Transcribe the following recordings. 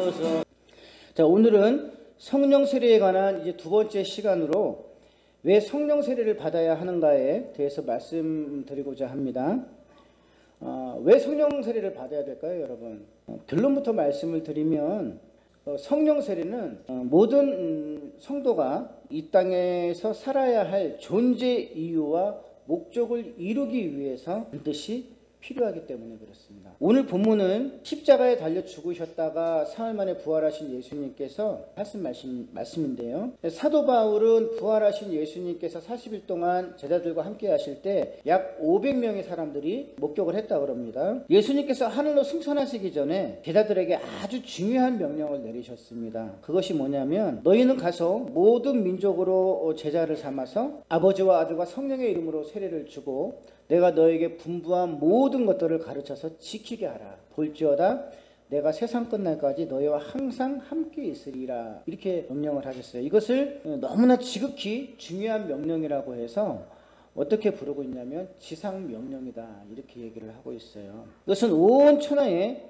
이어서 자, 오늘은 성령 세례에 관한 이제 두 번째 시간으로 왜 성령 세례를 받아야 하는가에 대해서 말씀드리고자 합니다. 왜 성령 세례를 받아야 될까요, 여러분? 결론부터 말씀을 드리면 성령 세례는 모든 성도가 이 땅에서 살아야 할 존재 이유와 목적을 이루기 위해서 반드시 필요하기 때문에 그렇습니다. 오늘 본문은 십자가에 달려 죽으셨다가 사흘 만에 부활하신 예수님께서 하신 말씀인데요. 사도 바울은 부활하신 예수님께서 40일 동안 제자들과 함께 하실 때 약 500명의 사람들이 목격을 했다고 합니다. 예수님께서 하늘로 승천하시기 전에 제자들에게 아주 중요한 명령을 내리셨습니다. 그것이 뭐냐면 너희는 가서 모든 민족으로 제자를 삼아서 아버지와 아들과 성령의 이름으로 세례를 주고 내가 너에게 분부한 모든 것들을 가르쳐서 지키게 하라. 볼지어다 내가 세상 끝날까지 너희와 항상 함께 있으리라. 이렇게 명령을 하셨어요. 이것을 너무나 지극히 중요한 명령이라고 해서 어떻게 부르고 있냐면 지상명령이다. 이렇게 얘기를 하고 있어요. 이것은 온 천하에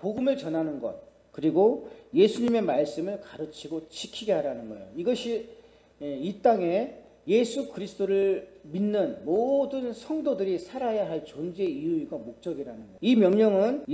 복음을 전하는 것, 그리고 예수님의 말씀을 가르치고 지키게 하라는 거예요. 이것이 이 땅에 예수 그리스도를 믿는 모든 성도들이 살아야 할 존재 이유이고 목적이라는 거예요. 이 명령은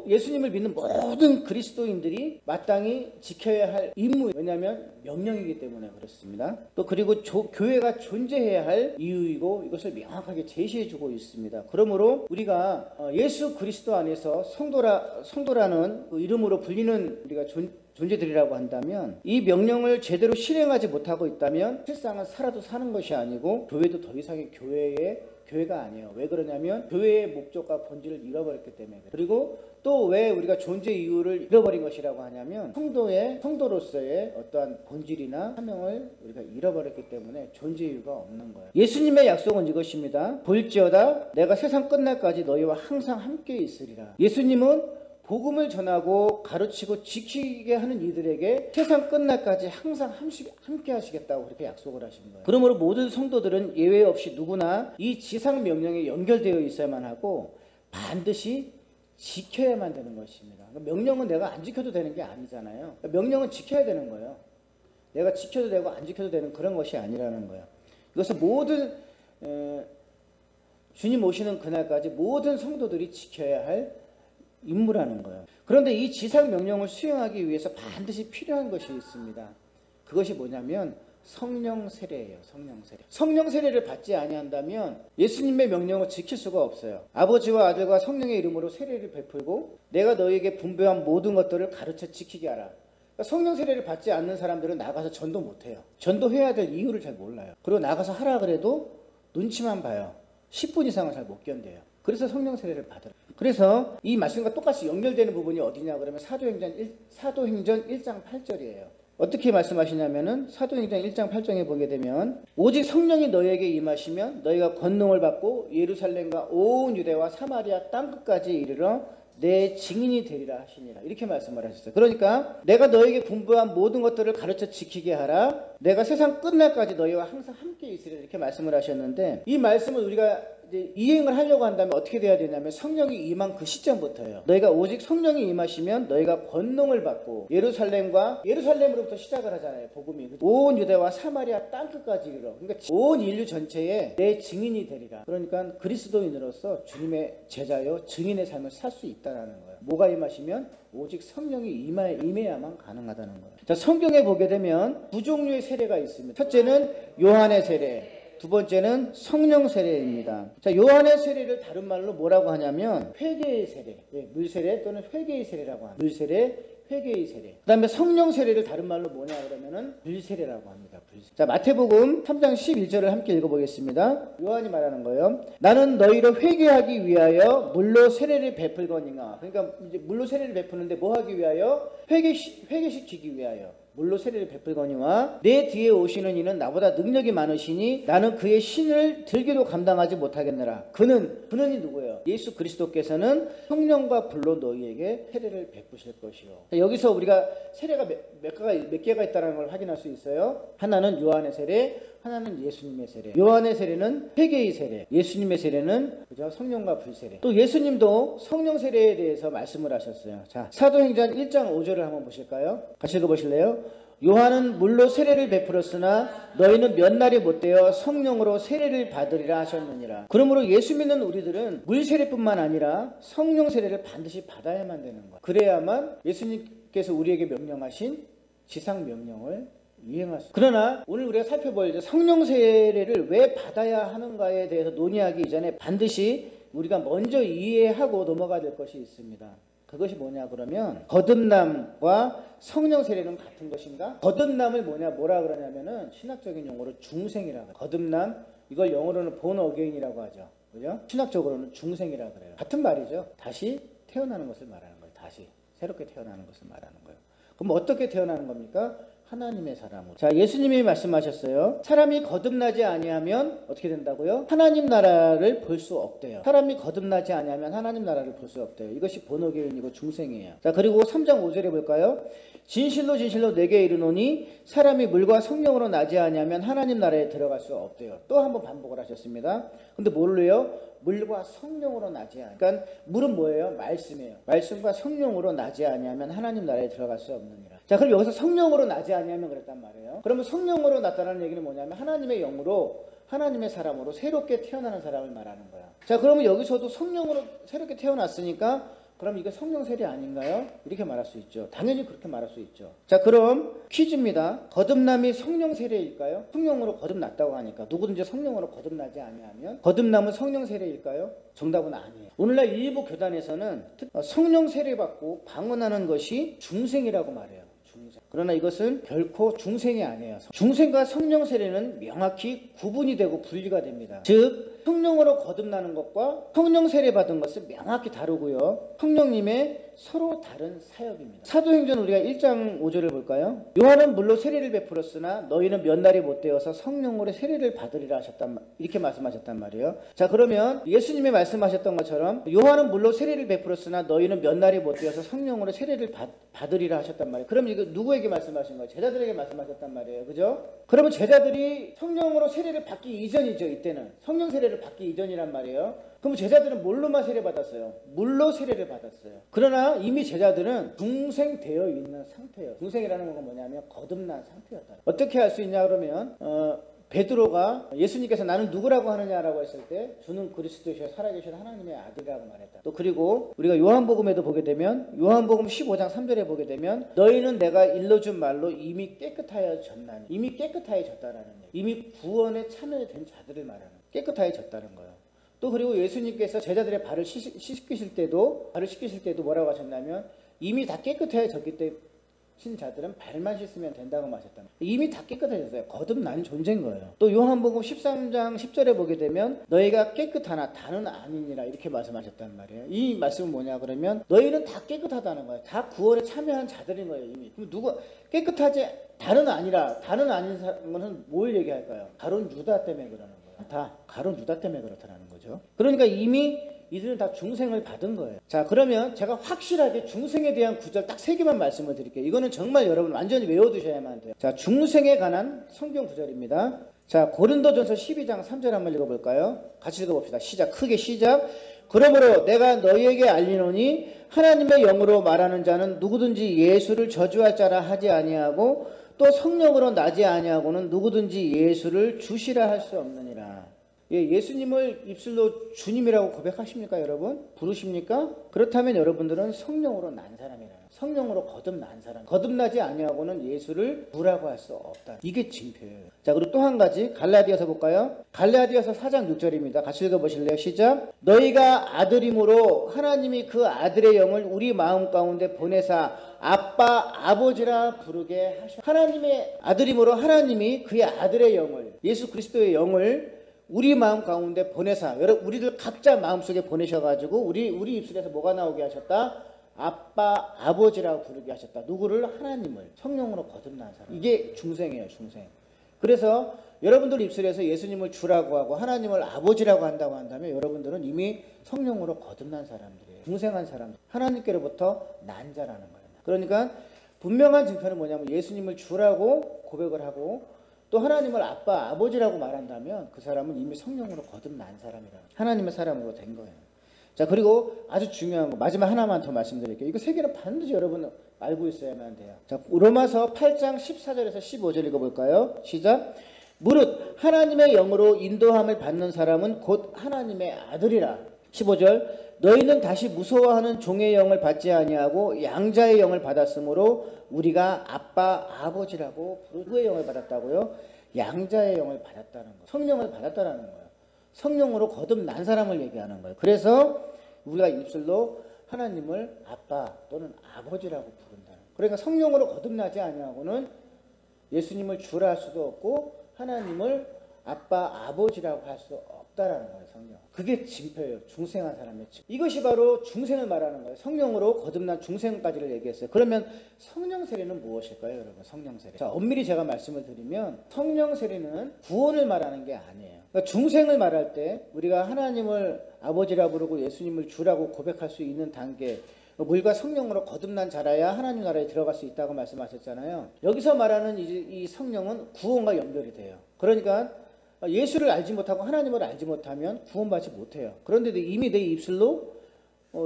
예수님을 믿는 모든 그리스도인들이 마땅히 지켜야 할 임무, 왜냐하면 명령이기 때문에 그렇습니다. 또 그리고 교회가 존재해야 할 이유이고 이것을 명확하게 제시해주고 있습니다. 그러므로 우리가 예수 그리스도 안에서 성도라는 그 이름으로 불리는 우리가 존재들이라고 한다면 이 명령을 제대로 실행하지 못하고 있다면 실상은 살아도 사는 것이 아니고 교회도 더 이상의 교회가 아니에요. 왜 그러냐면 교회의 목적과 본질을 잃어버렸기 때문에. 그리고 또 왜 우리가 존재 이유를 잃어버린 것이라고 하냐면 성도로서의 어떠한 본질이나 사명을 우리가 잃어버렸기 때문에 존재 이유가 없는 거예요. 예수님의 약속은 이것입니다. 볼지어다 내가 세상 끝날까지 너희와 항상 함께 있으리라. 예수님은 복음을 전하고 가르치고 지키게 하는 이들에게 세상 끝날까지 항상 함께 하시겠다고 그렇게 약속을 하신 거예요. 그러므로 모든 성도들은 예외 없이 누구나 이 지상 명령에 연결되어 있어야만 하고 반드시 지켜야만 되는 것입니다. 명령은 내가 안 지켜도 되는 게 아니잖아요. 명령은 지켜야 되는 거예요. 내가 지켜도 되고 안 지켜도 되는 그런 것이 아니라는 거예요. 이것은 모든 주님 오시는 그날까지 모든 성도들이 지켜야 할 임무라는 거예요. 그런데 이 지상 명령을 수행하기 위해서 반드시 필요한 것이 있습니다. 그것이 뭐냐면 성령 세례예요. 성령 세례. 성령 세례를 받지 아니한다면 예수님의 명령을 지킬 수가 없어요. 아버지와 아들과 성령의 이름으로 세례를 베풀고 내가 너희에게 분배한 모든 것들을 가르쳐 지키게 하라. 그러니까 성령 세례를 받지 않는 사람들은 나가서 전도 못해요. 전도해야 될 이유를 잘 몰라요. 그리고 나가서 하라 그래도 눈치만 봐요. 10분 이상은 잘 못 견뎌요. 그래서 성령 세례를 받으라. 그래서 이 말씀과 똑같이 연결되는 부분이 어디냐 그러면 사도행전 1장 8절이에요. 어떻게 말씀하시냐면은 사도행전 1장 8절에 보게 되면 오직 성령이 너희에게 임하시면 너희가 권능을 받고 예루살렘과 온 유대와 사마리아 땅끝까지 이르러 내 증인이 되리라 하시니라. 이렇게 말씀을 하셨어요. 그러니까 내가 너에게 분부한 모든 것들을 가르쳐 지키게 하라. 내가 세상 끝날까지 너희와 항상 함께 있으리라. 이렇게 말씀을 하셨는데 이 말씀을 우리가 이제 이행을 하려고 한다면 어떻게 돼야 되냐면 성령이 임한 그 시점부터예요. 너희가 오직 성령이 임하시면 너희가 권능을 받고 예루살렘으로부터 시작을 하잖아요. 복음이 온 유대와 사마리아 땅끝까지 이르러, 그러니까 온 인류 전체에 내 증인이 되리라. 그러니까 그리스도인으로서 주님의 제자요 증인의 삶을 살 수 있다라는 거예요. 뭐가 임하시면 오직 성령이 임해야만 가능하다는 거예요. 자, 성경에 보게 되면 두 종류의 세례가 있습니다. 첫째는 요한의 세례, 두 번째는 성령 세례입니다. 자, 요한의 세례를 다른 말로 뭐라고 하냐면 회개의 세례, 물세례 또는 회개의 세례라고 합니다. 물세례, 회개의 세례. 그 다음에 성령 세례를 다른 말로 뭐냐 그러면은 불세례라고 합니다. 불세례. 자, 마태복음 3장 11절을 함께 읽어보겠습니다. 요한이 말하는 거예요. 나는 너희를 회개하기 위하여 물로 세례를 베풀거니와. 그러니까 이제 물로 세례를 베푸는데 뭐 하기 위하여? 회개시키기 위하여. 물로 세례를 베풀거니와 내 뒤에 오시는 이는 나보다 능력이 많으시니 나는 그의 신을 들기도 감당하지 못하겠느라. 그는이 누구예요? 예수 그리스도께서는 성령과 불로 너희에게 세례를 베푸실 것이요. 여기서 우리가 세례가 몇 개가 있다는 걸 확인할 수 있어요. 하나는 요한의 세례, 하나는 예수님의 세례. 요한의 세례는 회개의 세례, 예수님의 세례는 그죠? 성령과 불 세례. 또 예수님도 성령 세례에 대해서 말씀을 하셨어요. 자, 사도행전 1장 5절을 한번 보실까요? 같이 읽어보실래요? 요한은 물로 세례를 베풀었으나 너희는 몇 날이 못되어 성령으로 세례를 받으리라 하셨느니라. 그러므로 예수 믿는 우리들은 물 세례뿐만 아니라 성령 세례를 반드시 받아야만 되는 거예요. 그래야만 예수님께서 우리에게 명령하신 지상 명령을 이행할 수. 그러나 오늘 우리가 살펴볼 성령 세례를 왜 받아야 하는가에 대해서 논의하기 이전에 반드시 우리가 먼저 이해하고 넘어가야 될 것이 있습니다. 그것이 뭐냐 그러면 거듭남과 성령 세례는 같은 것인가? 거듭남을 뭐라 그러냐면은 신학적인 용어로 중생이라고 해요. 거듭남, 이걸 영어로는 born again이라고 하죠. 그죠? 신학적으로는 중생이라고 그래요. 같은 말이죠. 다시 태어나는 것을 말하는 거예요. 다시 새롭게 태어나는 것을 말하는 거예요. 그럼 어떻게 태어나는 겁니까? 하나님의 사람으로. 자, 예수님이 말씀하셨어요. 사람이 거듭나지 아니하면 어떻게 된다고요? 하나님 나라를 볼 수 없대요. 사람이 거듭나지 아니하면 하나님 나라를 볼 수 없대요. 이것이 본어게인이고 중생이에요. 자, 그리고 3장 5절에 볼까요? 진실로 진실로 내게 이르노니 사람이 물과 성령으로 나지 아니하면 하나님 나라에 들어갈 수 없대요. 또 한번 반복을 하셨습니다. 근데 뭘로요? 물과 성령으로 나지 아니하면. 그러니까 물은 뭐예요? 말씀이에요. 말씀과 성령으로 나지 아니하면 하나님 나라에 들어갈 수 없느니라. 자, 그럼 여기서 성령으로 나지 아니하면 그랬단 말이에요. 그러면 성령으로 났다는 얘기는 뭐냐면 하나님의 영으로, 하나님의 사람으로 새롭게 태어나는 사람을 말하는 거야. 자, 그러면 여기서도 성령으로 새롭게 태어났으니까 그럼 이거 성령 세례 아닌가요? 이렇게 말할 수 있죠. 당연히 그렇게 말할 수 있죠. 자, 그럼 퀴즈입니다. 거듭남이 성령 세례일까요? 성령으로 거듭났다고 하니까 누구든지 성령으로 거듭나지 아니하면 거듭남은 성령 세례일까요? 정답은 아니에요. 오늘날 일부 교단에서는 성령 세례 받고 방언하는 것이 중생이라고 말해요. 중생. 그러나 이것은 결코 중생이 아니에요. 중생과 성령 세례는 명확히 구분이 되고 분리가 됩니다. 즉 성령으로 거듭나는 것과 성령 세례 받은 것은 명확히 다르고요. 성령님의 서로 다른 사역입니다. 사도행전 우리가 1장 5절을 볼까요? 요한은 물로 세례를 베풀었으나 너희는 몇 날이 못되어서 성령으로 세례를 받으리라 하셨단 이렇게 말씀하셨단 말이에요. 자, 그러면 예수님이 말씀하셨던 것처럼 요한은 물로 세례를 베풀었으나 너희는 몇 날이 못되어서 성령으로 세례를 받으리라 하셨단 말이에요. 그럼 이거 누구에게 말씀하신 거예요? 제자들에게 말씀하셨단 말이에요. 그죠? 그러면 제자들이 성령으로 세례를 받기 이전이죠. 이때는 성령 세례를 받기 이전이란 말이에요. 그럼 제자들은 뭘로만 세례 받았어요? 물로 세례를 받았어요. 그러나 이미 제자들은 중생되어 있는 상태예요. 중생이라는 건 뭐냐면 거듭난 상태였다. 어떻게 할 수 있냐 그러면 베드로가 예수님께서 나는 누구라고 하느냐라고 했을 때 주는 그리스도시여 살아계신 하나님의 아들이라고 말했다. 또 그리고 우리가 요한복음에도 보게 되면 요한복음 15장 3절에 보게 되면 너희는 내가 일러준 말로 이미 깨끗하여졌나니. 이미 깨끗하여졌다라는 얘기. 이미 구원에 참여된 자들을 말하는 거예요. 깨끗하여졌다는 거예요. 또 그리고 예수님께서 제자들의 발을 씻기실 때도 뭐라고 하셨냐면 이미 다 깨끗해졌기 때문에 신 자들은 발만 씻으면 된다고 하셨다. 이미 다 깨끗해졌어요. 거듭난 존재인 거예요. 또 요한복음 13장 10절에 보게 되면 너희가 깨끗하나 다는 아니니라 이렇게 말씀하셨단 말이에요. 이 말씀은 뭐냐 그러면 너희는 다 깨끗하다는 거예요. 다 구원에 참여한 자들인 거예요. 이미. 그럼 누가 깨끗하지 다는 아니라 다는 아닌 사람은 뭘 얘기할까요? 가룟 유다 때문에 그러는 거예요. 다 가룟 유다 때문에 그렇다는 거죠. 그러니까 이미 이들은 다 중생을 받은 거예요. 자, 그러면 제가 확실하게 중생에 대한 구절 딱 3개만 말씀을 드릴게요. 이거는 정말 여러분 완전히 외워두셔야만 돼요. 자, 중생에 관한 성경 구절입니다. 자, 고린도전서 12장 3절 한번 읽어볼까요? 같이 읽어봅시다. 시작. 크게 시작. 그러므로 내가 너희에게 알리노니 하나님의 영으로 말하는 자는 누구든지 예수를 저주할 자라 하지 아니하고 또 성령으로 나지 아니하고는 누구든지 예수를 주시라 할 수 없느니라. 예수님을 입술로 주님이라고 고백하십니까 여러분? 부르십니까? 그렇다면 여러분들은 성령으로 난 사람이라. 성령으로 거듭난 사람. 거듭나지 아니하고는 예수를 주라고 할 수 없다. 이게 징표예요. 자, 그리고 또 한 가지 갈라디아서 볼까요? 갈라디아서 4장 6절입니다. 같이 읽어보실래요? 시작. 너희가 아들임으로 하나님이 그 아들의 영을 우리 마음 가운데 보내사 아빠 아버지라 부르게 하셨다. 하나님의 아들임으로 하나님이 그의 아들의 영을, 예수 그리스도의 영을 우리 마음 가운데 보내사, 우리들 각자 마음속에 보내셔가지고 우리 입술에서 뭐가 나오게 하셨다? 아빠, 아버지라고 부르게 하셨다. 누구를? 하나님을. 성령으로 거듭난 사람. 이게 중생이에요, 중생. 그래서 여러분들 입술에서 예수님을 주라고 하고 하나님을 아버지라고 한다고 한다면 여러분들은 이미 성령으로 거듭난 사람들이에요. 중생한 사람들. 하나님께로부터 난 자라는 거예요. 그러니까 분명한 증거는 뭐냐면 예수님을 주라고 고백을 하고 또 하나님을 아빠, 아버지라고 말한다면 그 사람은 이미 성령으로 거듭난 사람이라. 하나님의 사람으로 된 거예요. 자, 그리고 아주 중요한 거 마지막 하나만 더 말씀드릴게요. 이거 세 개는 반드시 여러분 알고 있어야만 돼요. 자, 로마서 8장 14절에서 15절 읽어볼까요? 시작. 무릇 하나님의 영으로 인도함을 받는 사람은 곧 하나님의 아들이라. 15절. 너희는 다시 무서워하는 종의 영을 받지 아니하고 양자의 영을 받았으므로 우리가 아빠, 아버지라고 누구의 영을 받았다고요? 양자의 영을 받았다는 거. 성령을 받았다라는 거예요. 성령으로 거듭난 사람을 얘기하는 거예요. 그래서 우리가 입술로 하나님을 아빠 또는 아버지라고 부른다는 거예요. 그러니까 성령으로 거듭나지 아니하고는 예수님을 주라 할 수도 없고 하나님을 아빠, 아버지라고 할 수 없다라는 거예요. 성령. 그게 징표예요. 중생한 사람의 징표. 이것이 바로 중생을 말하는 거예요. 성령으로 거듭난 중생까지를 얘기했어요. 그러면 성령 세례는 무엇일까요, 여러분? 성령 세례. 자, 엄밀히 제가 말씀을 드리면 성령 세례는 구원을 말하는 게 아니에요. 그러니까 중생을 말할 때 우리가 하나님을 아버지라 부르고 예수님을 주라고 고백할 수 있는 단계, 물과 성령으로 거듭난 자라야 하나님 나라에 들어갈 수 있다고 말씀하셨잖아요. 여기서 말하는 이 성령은 구원과 연결이 돼요. 그러니까 예수를 알지 못하고 하나님을 알지 못하면 구원받지 못해요. 그런데 이미 내 입술로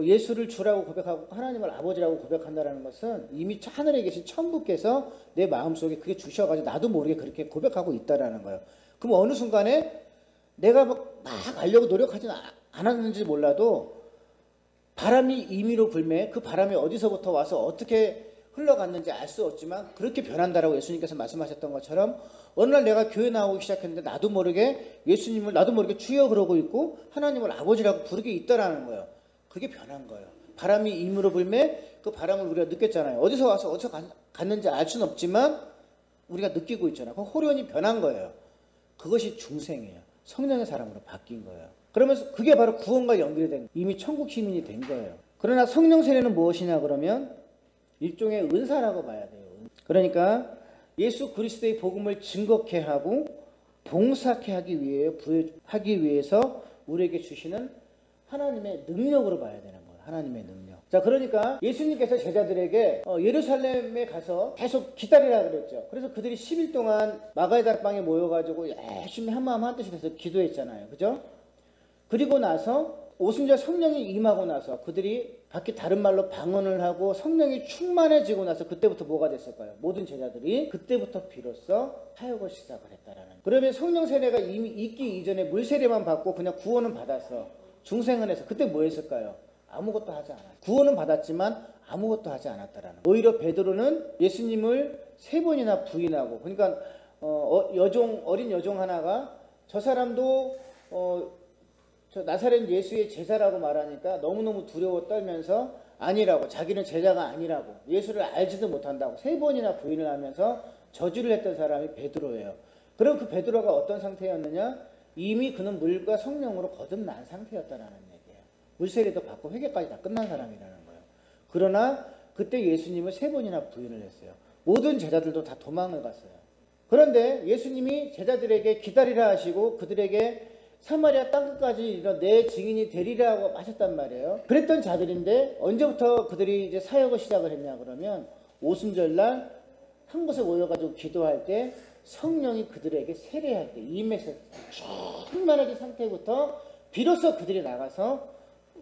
예수를 주라고 고백하고 하나님을 아버지라고 고백한다는 것은 이미 하늘에 계신 천부께서 내 마음속에 그게 주셔가지고 나도 모르게 그렇게 고백하고 있다라는 거예요. 그럼 어느 순간에 내가 막 알려고 노력하지는 않았는지 몰라도 바람이 임의로 불매 그 바람이 어디서부터 와서 어떻게 흘러갔는지 알 수 없지만 그렇게 변한다라고 예수님께서 말씀하셨던 것처럼 어느 날 내가 교회 나오기 시작했는데 나도 모르게 예수님을 나도 모르게 주여 그러고 있고 하나님을 아버지라고 부르게 있다라는 거예요. 그게 변한 거예요. 바람이 임의로 불매 그 바람을 우리가 느꼈잖아요. 어디서 와서 어디서 갔는지 알 수는 없지만 우리가 느끼고 있잖아요. 그 호련이 변한 거예요. 그것이 중생이에요. 성령의 사람으로 바뀐 거예요. 그러면서 그게 바로 구원과 연결이 된 이미 천국 시민이 된 거예요. 그러나 성령 세례는 무엇이냐 그러면 일종의 은사라고 봐야 돼요. 그러니까 예수 그리스도의 복음을 증거케 하고 봉사케 하기 위해서 우리에게 주시는 하나님의 능력으로 봐야 되는 거예요. 하나님의 능력. 자, 그러니까 예수님께서 제자들에게 예루살렘에 가서 계속 기다리라 그랬죠. 그래서 그들이 10일 동안 마가의 다락방에 모여가지고 열심히 한마음 한뜻이 돼서 기도했잖아요. 그죠? 그리고 나서 오순절 성령이 임하고 나서 그들이 각기 다른 말로 방언을 하고 성령이 충만해지고 나서 그때부터 뭐가 됐을까요? 모든 제자들이 그때부터 비로소 사역을 시작을 했다라는. 그러면 성령 세례가 이미 있기 이전에 물 세례만 받고 그냥 구원은 받았어. 중생은 해서 그때 뭐 했을까요? 아무것도 하지 않았어요. 구원은 받았지만 아무것도 하지 않았다라는. 오히려 베드로는 예수님을 3번이나 부인하고 그러니까 어린 여종 하나가 저 사람도 저 나사렛 예수의 제자라고 말하니까 너무너무 두려워 떨면서 아니라고 자기는 제자가 아니라고 예수를 알지도 못한다고 3번이나 부인을 하면서 저주를 했던 사람이 베드로예요. 그럼 그 베드로가 어떤 상태였느냐? 이미 그는 물과 성령으로 거듭난 상태였다라는 얘기예요. 물세례도 받고 회개까지 다 끝난 사람이라는 거예요. 그러나 그때 예수님을 3번이나 부인을 했어요. 모든 제자들도 다 도망을 갔어요. 그런데 예수님이 제자들에게 기다리라 하시고 그들에게 사마리아 땅끝까지 이르러 내 증인이 되리라고 하셨단 말이에요. 그랬던 자들인데 언제부터 그들이 이제 사역을 시작을 했냐 그러면 오순절날 한 곳에 모여가지고 기도할 때 성령이 그들에게 세례할 때 임해서 충만해진 상태부터 비로소 그들이 나가서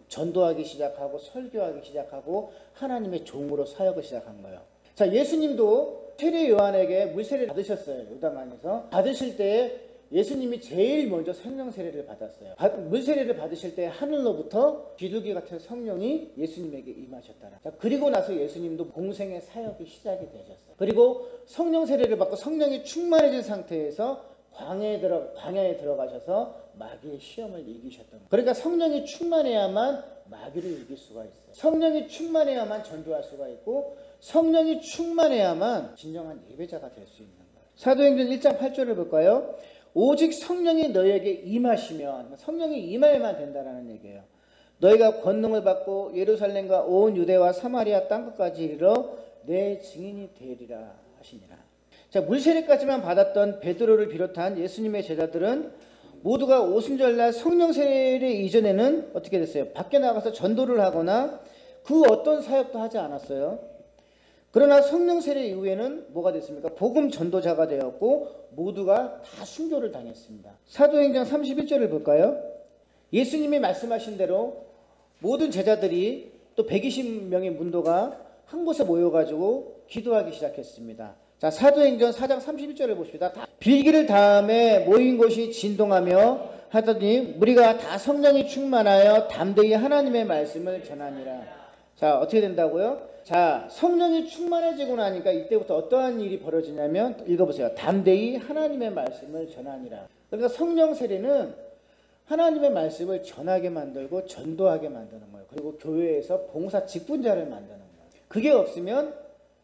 전도하기 시작하고 설교하기 시작하고 하나님의 종으로 사역을 시작한 거예요. 자, 예수님도 세례 요한에게 물세례를 받으셨어요. 요단강에서 받으실 때 예수님이 제일 먼저 성령 세례를 받았어요. 물세례를 받으실 때 하늘로부터 비둘기 같은 성령이 예수님에게 임하셨다라. 자, 그리고 나서 예수님도 공생의 사역이 시작이 되셨어요. 그리고 성령 세례를 받고 성령이 충만해진 상태에서 광야에 들어가셔서 마귀의 시험을 이기셨던 거예요. 그러니까 성령이 충만해야만 마귀를 이길 수가 있어요. 성령이 충만해야만 전도할 수가 있고 성령이 충만해야만 진정한 예배자가 될 수 있는 거예요. 사도행전 1장 8절을 볼까요? 오직 성령이 너에게 임하시면 성령이 임하야만 된다라는 얘기예요. 너희가 권능을 받고 예루살렘과 온 유대와 사마리아 땅끝까지 이르러 내 증인이 되리라 하시니라. 자, 물세례까지만 받았던 베드로를 비롯한 예수님의 제자들은 모두가 오순절날 성령 세례 이전에는 어떻게 됐어요? 밖에 나가서 전도를 하거나 그 어떤 사역도 하지 않았어요. 그러나 성령 세례 이후에는 뭐가 됐습니까? 복음 전도자가 되었고 모두가 다 순교를 당했습니다. 사도행전 31절을 볼까요? 예수님이 말씀하신 대로 모든 제자들이 또 120명의 문도가 한 곳에 모여가지고 기도하기 시작했습니다. 자, 사도행전 4장 31절을 보십니다. 빌기를 다음에 모인 곳이 진동하며 하더니 무리가 다 성령이 충만하여 담대히 하나님의 말씀을 전하니라. 자, 어떻게 된다고요? 자, 성령이 충만해지고 나니까 이때부터 어떠한 일이 벌어지냐면 읽어보세요. 담대히 하나님의 말씀을 전하니라. 그러니까 성령 세례는 하나님의 말씀을 전하게 만들고 전도하게 만드는 거예요. 그리고 교회에서 봉사 직분자를 만드는 거예요. 그게 없으면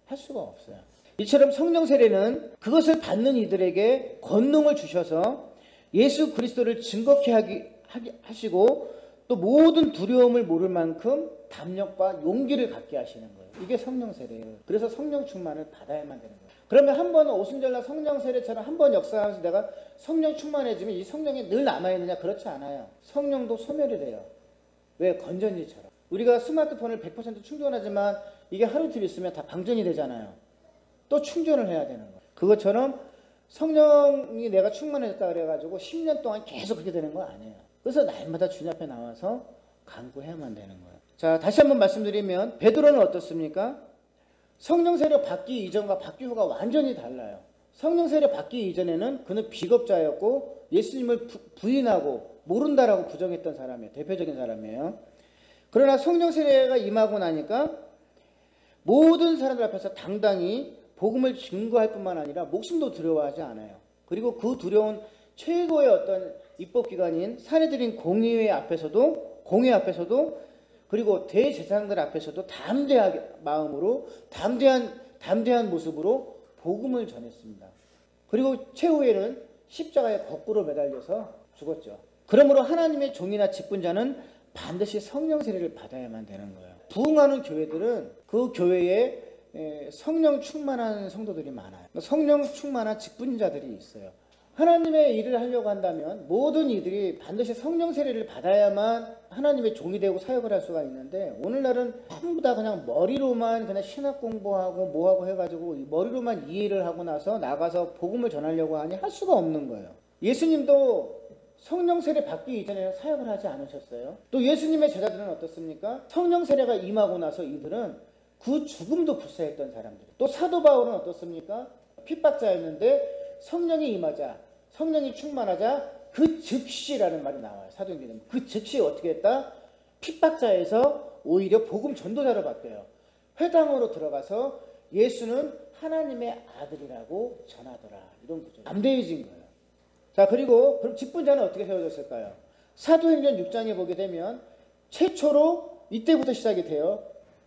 할 수가 없어요. 이처럼 성령 세례는 그것을 받는 이들에게 권능을 주셔서 예수 그리스도를 증거케 하시고 또 모든 두려움을 모를 만큼 담력과 용기를 갖게 하시는 거예요. 이게 성령 세례예요. 그래서 성령 충만을 받아야만 되는 거예요. 그러면 한 번 오순절날 성령 세례처럼 한 번 역사하면서 내가 성령 충만해지면 이 성령이 늘 남아있느냐? 그렇지 않아요. 성령도 소멸이 돼요. 왜? 건전지처럼. 우리가 스마트폰을 100% 충전하지만 이게 하루 이틀 있으면 다 방전이 되잖아요. 또 충전을 해야 되는 거예요. 그것처럼 성령이 내가 충만해졌다 그래가지고 10년 동안 계속 그렇게 되는 거 아니에요. 그래서 날마다 주님 앞에 나와서 간구해야만 되는 거예요. 자, 다시 한번 말씀드리면 베드로는 어떻습니까? 성령 세례 받기 이전과 받기 후가 완전히 달라요. 성령 세례 받기 이전에는 그는 비겁자였고 예수님을 부인하고 모른다라고 부정했던 사람이에요. 대표적인 사람이에요. 그러나 성령 세례가 임하고 나니까 모든 사람들 앞에서 당당히 복음을 증거할 뿐만 아니라 목숨도 두려워하지 않아요. 그리고 그 두려운 최고의 어떤 입법기관인 사내들인 공회 앞에서도 그리고 대제사장들 앞에서도 담대하게 마음으로 담대한 모습으로 복음을 전했습니다. 그리고 최후에는 십자가에 거꾸로 매달려서 죽었죠. 그러므로 하나님의 종이나 직분자는 반드시 성령 세례를 받아야만 되는 거예요. 부흥하는 교회들은 그 교회에 성령 충만한 성도들이 많아요. 성령 충만한 직분자들이 있어요. 하나님의 일을 하려고 한다면 모든 이들이 반드시 성령 세례를 받아야만 하나님의 종이 되고 사역을 할 수가 있는데 오늘날은 전부 다 그냥 머리로만 그냥 신학 공부하고 뭐하고 해가지고 머리로만 이해를 하고 나서 나가서 복음을 전하려고 하니 할 수가 없는 거예요. 예수님도 성령 세례 받기 이전에 사역을 하지 않으셨어요. 또 예수님의 제자들은 어떻습니까? 성령 세례가 임하고 나서 이들은 그 죽음도 불사했던 사람들. 또 사도 바울은 어떻습니까? 핍박자였는데 성령이 임하자, 성령이 충만하자 그 즉시라는 말이 나와요. 사도행전에. 그 즉시 어떻게 했다? 핍박자에서 오히려 복음 전도자로 바뀌어요. 회당으로 들어가서 예수는 하나님의 아들이라고 전하더라. 이런 거죠. 담대해진 거예요. 자, 그리고 그럼 직분자는 어떻게 세워졌을까요? 사도행전 6장에 보게 되면 최초로 이때부터 시작이 돼요.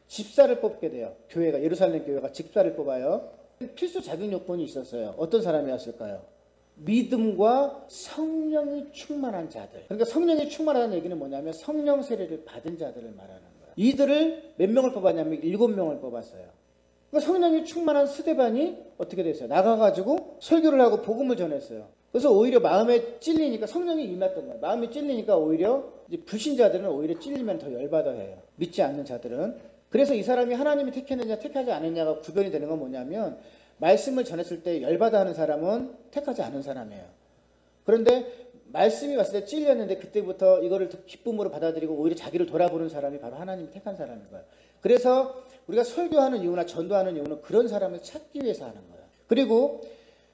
집사를 뽑게 돼요. 교회가, 예루살렘 교회가 집사를 뽑아요. 필수 자격 요건이 있었어요. 어떤 사람이었을까요? 믿음과 성령이 충만한 자들. 그러니까 성령이 충만하다는 얘기는 뭐냐면 성령 세례를 받은 자들을 말하는 거예요. 이들을 몇 명을 뽑았냐면 7명을 뽑았어요. 그러니까 성령이 충만한 스데반이 어떻게 됐어요? 나가가지고 설교를 하고 복음을 전했어요. 그래서 오히려 마음에 찔리니까 성령이 임했던 거예요. 마음에 찔리니까 오히려 이제 불신자들은 오히려 찔리면 더 열받아 해요. 믿지 않는 자들은. 그래서 이 사람이 하나님이 택했느냐 택하지 않느냐가 구별이 되는 건 뭐냐면 말씀을 전했을 때 열받아 하는 사람은 택하지 않은 사람이에요. 그런데 말씀이 왔을 때 찔렸는데 그때부터 이거를 기쁨으로 받아들이고 오히려 자기를 돌아보는 사람이 바로 하나님이 택한 사람인 거예요. 그래서 우리가 설교하는 이유나 전도하는 이유는 그런 사람을 찾기 위해서 하는 거예요. 그리고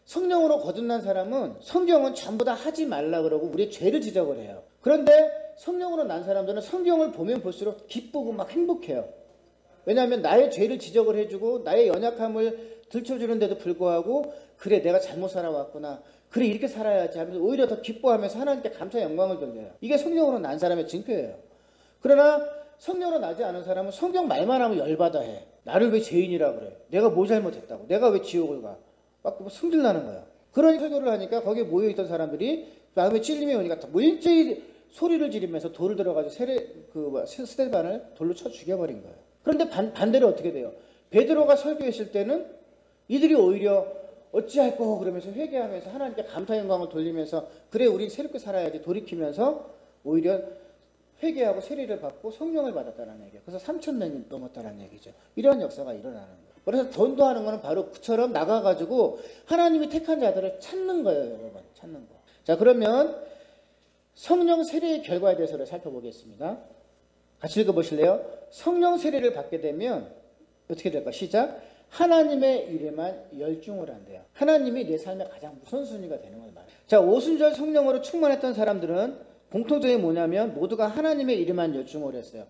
성령으로 거듭난 사람은 성경은 전부 다 하지 말라 그러고 우리의 죄를 지적을 해요. 그런데 성령으로 난 사람들은 성경을 보면 볼수록 기쁘고 막 행복해요. 왜냐하면 나의 죄를 지적을 해주고 나의 연약함을 들춰주는데도 불구하고 그래 내가 잘못 살아왔구나, 그래 이렇게 살아야지 하면서 오히려 더 기뻐하면서 하나님께 감사 영광을 돌려요. 이게 성령으로 난 사람의 증표예요. 그러나 성령으로 나지 않은 사람은 성경 말만 하면 열받아 해. 나를 왜 죄인이라 그래, 내가 뭐 잘못했다고, 내가 왜 지옥을 가, 막 승질나는 거야. 그런 설교를 하니까 거기에 모여있던 사람들이 마음에 찔림이 오니까 뭐 일제히 소리를 지르면서 돌을 들어가지고 스데반을 돌로 쳐 죽여버린 거예요. 그런데 반대로 어떻게 돼요? 베드로가 설교했을 때는 이들이 오히려 어찌할꼬 그러면서 회개하면서 하나님께 감사 영광을 돌리면서 그래 우리 새롭게 살아야지 돌이키면서 오히려 회개하고 세례를 받고 성령을 받았다는 얘기예요. 그래서 3,000명이 넘었다는 얘기죠. 이런 역사가 일어나는 거예요. 그래서 전도하는 거는 바로 그처럼 나가가지고 하나님이 택한 자들을 찾는 거예요, 여러분. 찾는 거. 자, 그러면 성령 세례의 결과에 대해서 살펴보겠습니다. 같이 읽어보실래요? 성령 세례를 받게 되면 어떻게 될까? 시작. 하나님의 일에만 열중을 한대요. 하나님이 내 삶의 가장 우선순위가 되는 거예요. 자, 오순절 성령으로 충만했던 사람들은 공통점이 뭐냐면 모두가 하나님의 일에만 열중을 했어요.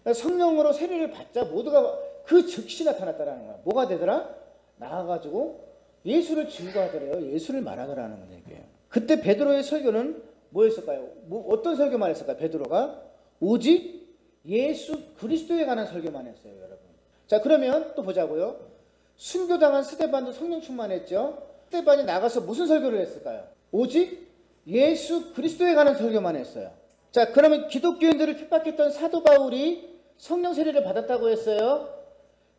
그러니까 성령으로 세례를 받자 모두가 그 즉시 나타났다라는 거야. 뭐가 되더라? 나와가지고 예수를 증거하더래요. 예수를 말하더라는 얘기예요. 그때 베드로의 설교는 뭐였을까요? 어떤 설교만 했을까요? 베드로가 오직 예수 그리스도에 관한 설교만 했어요, 여러분. 자, 그러면 또 보자고요. 순교당한 스데반도 성령 충만했죠. 스데반이 나가서 무슨 설교를 했을까요? 오직 예수 그리스도에 관한 설교만 했어요. 자, 그러면 기독교인들을 핍박했던 사도 바울이 성령 세례를 받았다고 했어요.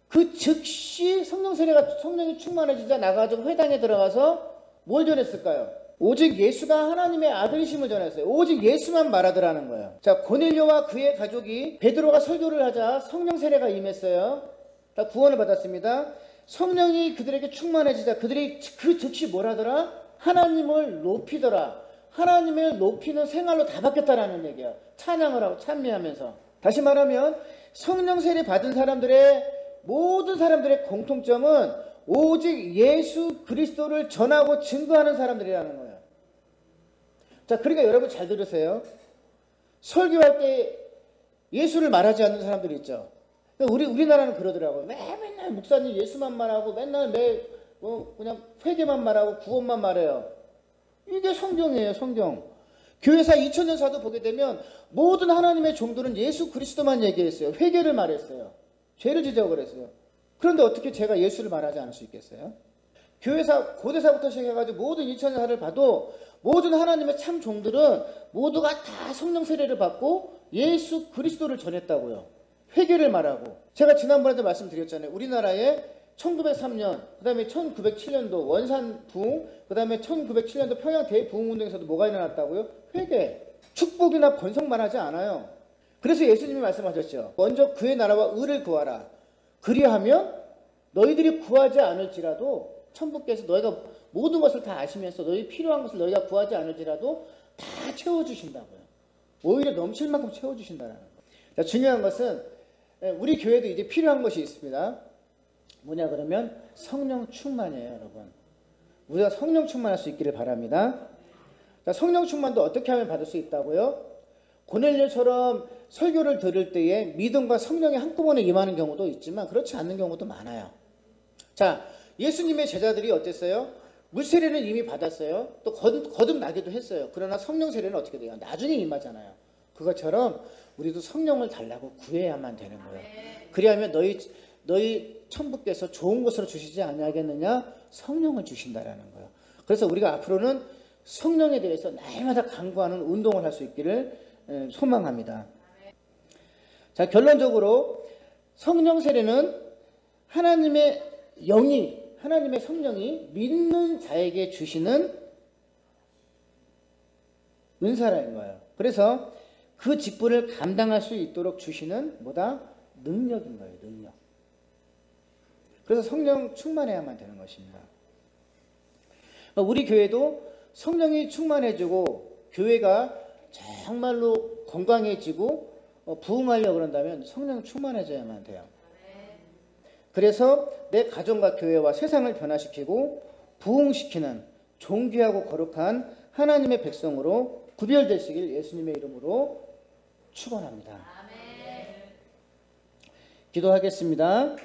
그 즉시 성령이 충만해지자 나가지고 회당에 들어가서 뭘 전했을까요? 오직 예수가 하나님의 아들이심을 전했어요. 오직 예수만 말하더라는 거예요. 자, 고넬료와 그의 가족이 베드로가 설교를 하자 성령 세례가 임했어요. 다 구원을 받았습니다. 성령이 그들에게 충만해지자 그들이 그 즉시 뭘 하더라? 하나님을 높이더라. 하나님을 높이는 생활로 다 바뀌었다라는 얘기야. 찬양을 하고 찬미하면서. 다시 말하면 성령 세례 받은 모든 사람들의 공통점은 오직 예수 그리스도를 전하고 증거하는 사람들이라는 거예요. 자, 그러니까 여러분 잘 들으세요. 설교할 때 예수를 말하지 않는 사람들이 있죠. 우리나라는 그러더라고요. 맨날 목사님 예수만 말하고 맨날 그냥 회개만 말하고 구원만 말해요. 이게 성경이에요, 성경. 교회사 2000년 사도 보게 되면 모든 하나님의 종들은 예수 그리스도만 얘기했어요. 회개를 말했어요. 죄를 지자고 그랬어요. 그런데 어떻게 제가 예수를 말하지 않을 수 있겠어요? 교회사 고대사부터 시작해가지고 모든 2000년 사를 봐도 모든 하나님의 참 종들은 모두가 다 성령 세례를 받고 예수 그리스도를 전했다고요. 회개를 말하고. 제가 지난번에도 말씀드렸잖아요. 우리나라에 1903년, 그 다음에 1907년도 원산 부흥, 그 다음에 1907년도 평양 대부흥운동에서도 뭐가 일어났다고요? 회개, 축복이나 번성만 하지 않아요. 그래서 예수님이 말씀하셨죠. 먼저 그의 나라와 의를 구하라. 그리하면 너희들이 구하지 않을지라도 천부께서 너희가 모든 것을 다 아시면서 너희 필요한 것을 너희가 구하지 않을지라도 다 채워주신다고요. 오히려 넘칠 만큼 채워주신다는 거예요. 자, 중요한 것은 우리 교회도 이제 필요한 것이 있습니다. 뭐냐 그러면 성령 충만이에요, 여러분. 우리가 성령 충만할 수 있기를 바랍니다. 자, 성령 충만도 어떻게 하면 받을 수 있다고요? 고넬료처럼 설교를 들을 때에 믿음과 성령이 한꺼번에 임하는 경우도 있지만 그렇지 않는 경우도 많아요. 자, 예수님의 제자들이 어땠어요? 물세례는 이미 받았어요. 또 거듭나기도 했어요. 그러나 성령 세례는 어떻게 돼요? 나중에 임하잖아요. 그것처럼 우리도 성령을 달라고 구해야만 되는 거예요. 그리하면 너희 천부께서 좋은 것으로 주시지 아니하겠느냐? 성령을 주신다라는 거예요. 그래서 우리가 앞으로는 성령에 대해서 날마다 간구하는 운동을 할 수 있기를 소망합니다. 자, 결론적으로 성령 세례는 하나님의 성령이 믿는 자에게 주시는 은사라는 거예요. 그래서 그 직분을 감당할 수 있도록 주시는 능력인 거예요, 능력. 그래서 성령 충만해야만 되는 것입니다. 우리 교회도 성령이 충만해지고 교회가 정말로 건강해지고 부흥하려고 그런다면 성령 충만해져야만 돼요. 그래서 내 가정과 교회와 세상을 변화시키고 부흥시키는 존귀하고 거룩한 하나님의 백성으로 구별되시길 예수님의 이름으로 축원합니다. 기도하겠습니다.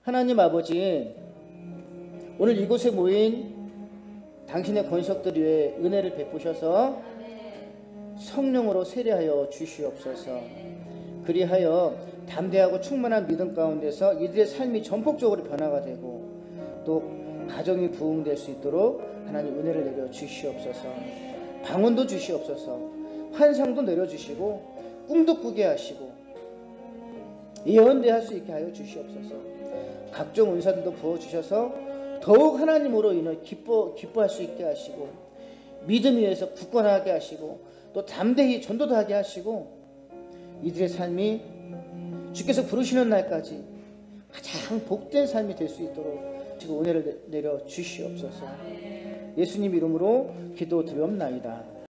하나님 아버지, 오늘 이곳에 모인 당신의 권속들 위해 은혜를 베푸셔서 성령으로 세례하여 주시옵소서. 그리하여 담대하고 충만한 믿음 가운데서 이들의 삶이 전폭적으로 변화가 되고 또 가정이 부흥될 수 있도록 하나님 은혜를 내려 주시옵소서. 방언도 주시옵소서. 환상도 내려주시고 꿈도 꾸게 하시고 예언대할 수 있게 하여 주시옵소서. 각종 은사들도 부어주셔서 더욱 하나님으로 인해 기뻐할 수 있게 하시고 믿음 위에서 굳건하게 하시고 또 담대히 전도도 하게 하시고 이들의 삶이 주께서 부르시는 날까지 가장 복된 삶이 될 수 있도록 지금 은혜를 내려 주시옵소서. 예수님 이름으로 기도드리옵나이다.